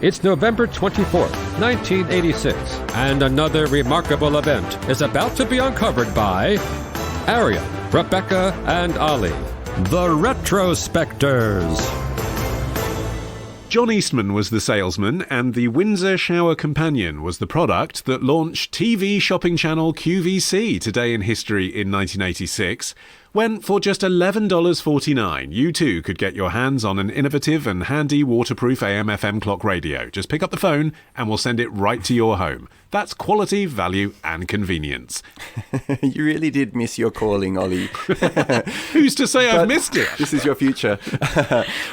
It's November 24th, 1986, and another remarkable event is about to be uncovered by Arion, Rebecca, and Olly, the Retrospectors. John Eastman was the salesman, and the Windsor Shower Companion was the product that launched TV shopping channel QVC Today in History in 1986, when for just $11.49 you too could get your hands on an innovative and handy waterproof AM/FM clock radio. Just pick up the phone and we'll send it right to your home. That's quality, value and convenience. You really did miss your calling, Olly. Who's to say I've missed it? This is your future.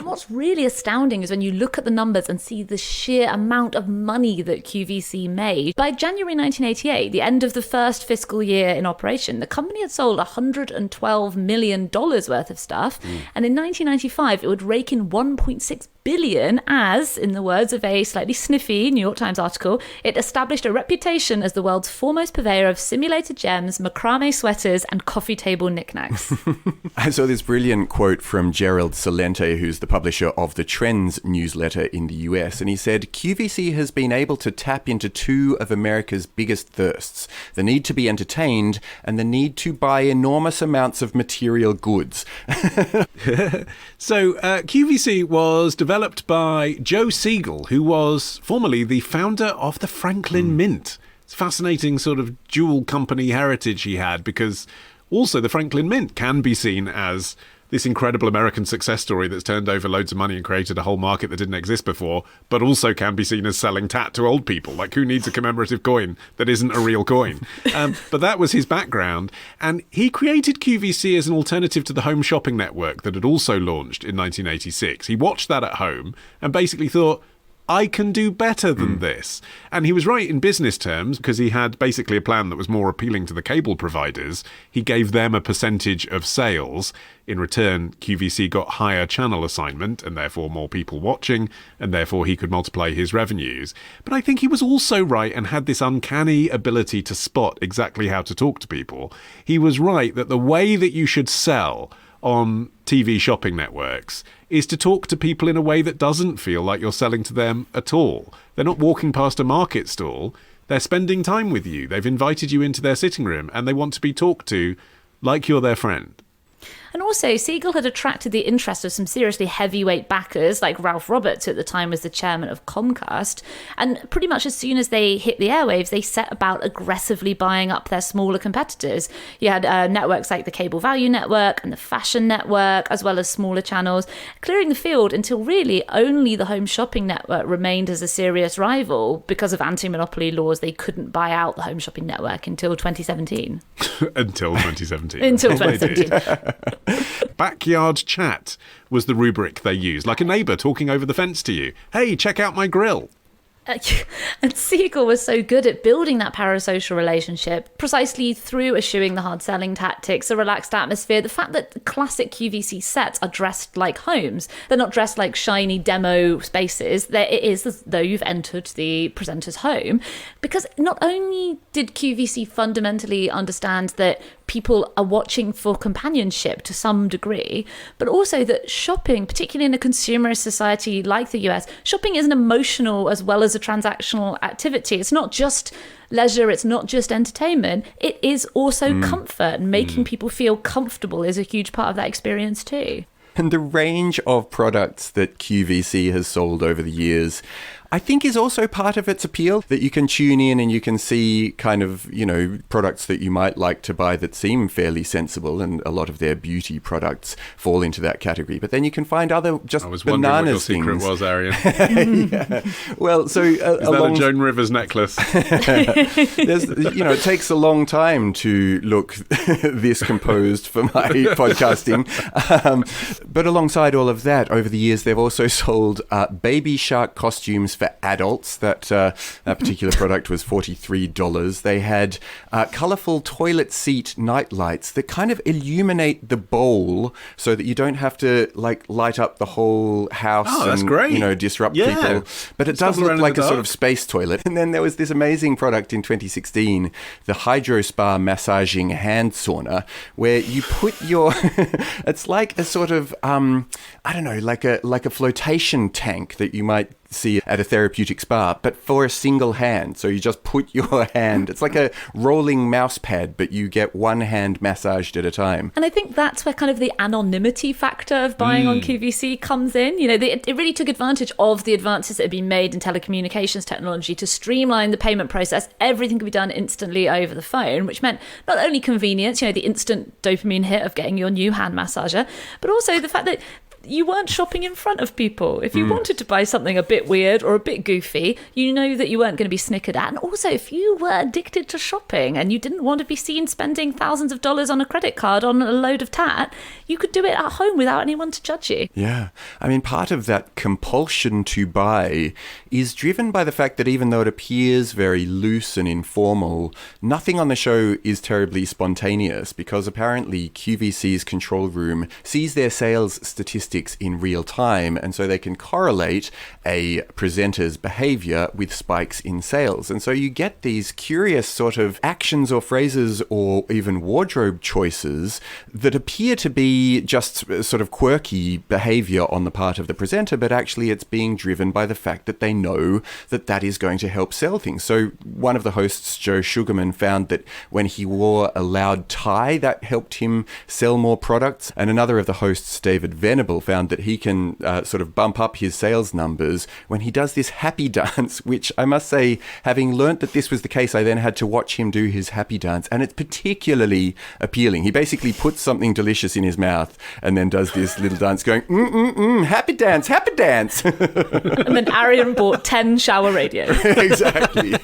What's really astounding is when you look at the numbers and see the sheer amount of money that QVC made. By January 1988, the end of the first fiscal year in operation, the company had sold $112 million worth of stuff. And in 1995, it would rake in $1.6 billion as, in the words of a slightly sniffy New York Times article, it established a reputation as the world's foremost purveyor of simulated gems, macrame sweaters, and coffee table knickknacks. I saw this brilliant quote from Gerald Celente, who's the publisher of the Trends newsletter in the US, and he said, QVC has been able to tap into two of America's biggest thirsts, the need to be entertained and the need to buy enormous amounts of material goods. So QVC was developed by Joe Segel, who was formerly the founder of the Franklin Mint. It's a fascinating sort of dual company heritage he had, because also the Franklin Mint can be seen as this incredible American success story that's turned over loads of money and created a whole market that didn't exist before, but also can be seen as selling tat to old people. Like, who needs a commemorative coin that isn't a real coin? But that was his background. And he created QVC as an alternative to the home shopping network that had also launched in 1986. He watched that at home and basically thought, I can do better than this. And he was right in business terms, because he had basically a plan that was more appealing to the cable providers. He gave them a percentage of sales. In return, QVC got higher channel assignment and therefore more people watching, and therefore he could multiply his revenues. But I think he was also right and had this uncanny ability to spot exactly how to talk to people. He was right that the way that you should sell on TV shopping networks is to talk to people in a way that doesn't feel like you're selling to them at all. They're not walking past a market stall. They're spending time with you. They've invited you into their sitting room and they want to be talked to like you're their friend. And also, Segel had attracted the interest of some seriously heavyweight backers, like Ralph Roberts, who at the time was the chairman of Comcast. And pretty much as soon as they hit the airwaves, they set about aggressively buying up their smaller competitors. You had networks like the Cable Value Network and the Fashion Network, as well as smaller channels, clearing the field until really only the Home Shopping Network remained as a serious rival. Because of anti-monopoly laws, they couldn't buy out the Home Shopping Network until 2017. Until 2017. Until 2017. Backyard chat was the rubric they used, like a neighbour talking over the fence to you. Hey, check out my grill. And Segel was so good at building that parasocial relationship precisely through eschewing the hard selling tactics, the relaxed atmosphere, the fact that the classic QVC sets are dressed like homes. They're not dressed like shiny demo spaces. It is as though you've entered the presenter's home. Because not only did QVC fundamentally understand that people are watching for companionship to some degree, but also that shopping, particularly in a consumerist society like the US, shopping is an emotional as well as a transactional activity. It's not just leisure, it's not just entertainment, it is also comfort, and making people feel comfortable is a huge part of that experience too. And the range of products that QVC has sold over the years, I think, is also part of its appeal, that you can tune in and you can see kind of, you know, products that you might like to buy that seem fairly sensible, and a lot of their beauty products fall into that category. But then you can find other just bananas things. I was wondering what your secret was, Arion. Yeah. Well, so is that a Joan Rivers necklace? It takes a long time to look this composed for my podcasting. But alongside all of that, over the years, they've also sold baby shark costumes for adults. That particular product was $43. They had colourful toilet seat night lights that kind of illuminate the bowl so that you don't have to light up the whole house and great. Disrupt people. But it does look like a sort of space toilet. And then there was this amazing product in 2016, the Hydro Spa massaging hand sauna, where you put your it's like a sort of like a flotation tank that you might see at a therapeutic spa, but for a single hand. So you just put your hand, it's like a rolling mouse pad, but you get one hand massaged at a time. And I think that's where kind of the anonymity factor of buying on QVC comes in. You know, it really took advantage of the advances that had been made in telecommunications technology to streamline the payment process. Everything could be done instantly over the phone, which meant not only convenience, you know, the instant dopamine hit of getting your new hand massager, but also the fact that you weren't shopping in front of people. If you wanted to buy something a bit weird or a bit goofy, you know that you weren't going to be snickered at. And also, if you were addicted to shopping and you didn't want to be seen spending thousands of dollars on a credit card on a load of tat, you could do it at home without anyone to judge you. Yeah. I mean, part of that compulsion to buy is driven by the fact that even though it appears very loose and informal, nothing on the show is terribly spontaneous, because apparently QVC's control room sees their sales statistics in real time, and so they can correlate a presenter's behavior with spikes in sales. And so you get these curious sort of actions or phrases or even wardrobe choices that appear to be just sort of quirky behavior on the part of the presenter, but actually it's being driven by the fact that they know that that is going to help sell things. So one of the hosts, Joe Sugarman, found that when he wore a loud tie, that helped him sell more products. And another of the hosts, David Venable, found that he can sort of bump up his sales numbers when he does this happy dance, which I must say, having learnt that this was the case, I then had to watch him do his happy dance, and it's particularly appealing. He basically puts something delicious in his mouth and then does this little dance going, happy dance, happy dance. And then Arion bought 10 shower radios. Exactly.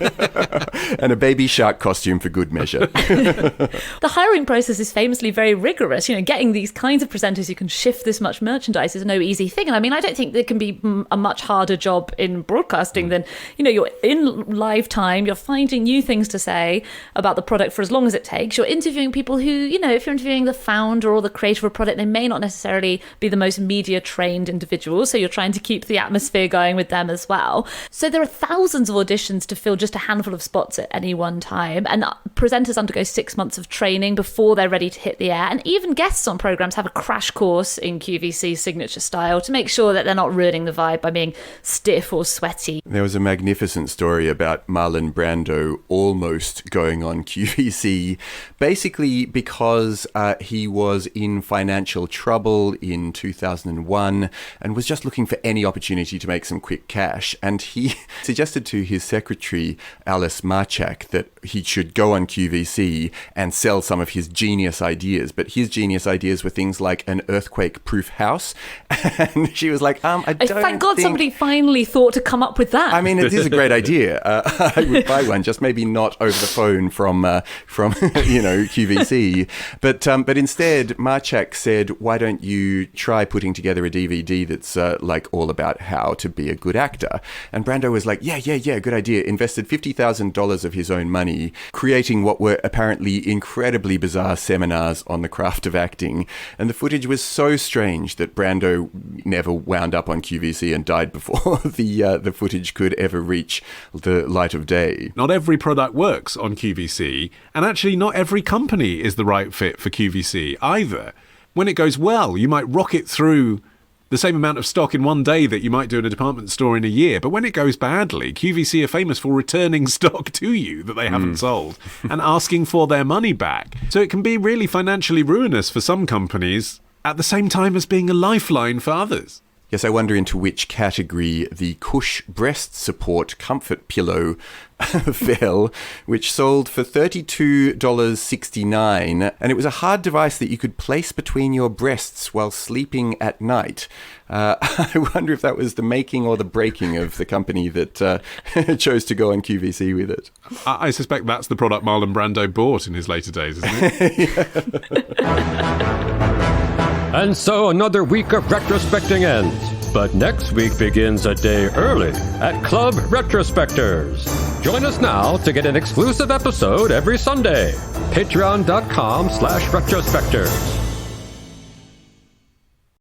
And a baby shark costume for good measure. The hiring process is famously very rigorous. You know, getting these kinds of presenters who can shift this much merchandise is no easy thing. And I mean, I don't think there can be a much harder job in broadcasting than, you know, you're in live time, you're finding new things to say about the product for as long as it takes. You're interviewing people who, you know, if you're interviewing the founder or the creator of a product, they may not necessarily be the most media trained individuals. So you're trying to keep the atmosphere going with them as well. So there are thousands of auditions to fill just a handful of spots at any one time. And presenters undergo 6 months of training before they're ready to hit the air. And even guests on programs have a crash course in QVC's signature style to make sure that they're not ruining the vibe by being stiff or sweaty. There was a magnificent story about Marlon Brando almost going on QVC, basically because he was in financial trouble in 2001 and was just looking for any opportunity to make some quick cash. And he suggested to his secretary, Alice Marchak, that he should go on QVC and sell some of his genius ideas. But his genius ideas were things like an earthquake-proof house. And she was like, I don't Thank God think... somebody finally thought to come up with that. I mean, it is a great idea. I would buy one, just maybe not over the phone from you know, QVC. But instead, Marchak said, why don't you try putting together a DVD that's like all about how to be a good actor? And Brando was like, yeah, good idea. Invested $50,000 of his own money, creating what were apparently incredibly bizarre seminars on the craft of acting. And the footage was so strange that Brando never wound up on QVC and died before the footage could ever reach the light of day. Not every product works on QVC, and actually not every company is the right fit for QVC either. When it goes well, you might rocket through the same amount of stock in one day that you might do in a department store in a year. But when it goes badly, QVC are famous for returning stock to you that they haven't sold and asking for their money back. So it can be really financially ruinous for some companies at the same time as being a lifeline for others. Yes, I wonder into which category the Cush breast support comfort pillow fell, which sold for $32.69, and it was a hard device that you could place between your breasts while sleeping at night. I wonder if that was the making or the breaking of the company that chose to go on QVC with it. I suspect that's the product Marlon Brando bought in his later days, isn't it? And so another week of retrospecting ends. But next week begins a day early at Club Retrospectors. Join us now to get an exclusive episode every Sunday. Patreon.com/retrospectors.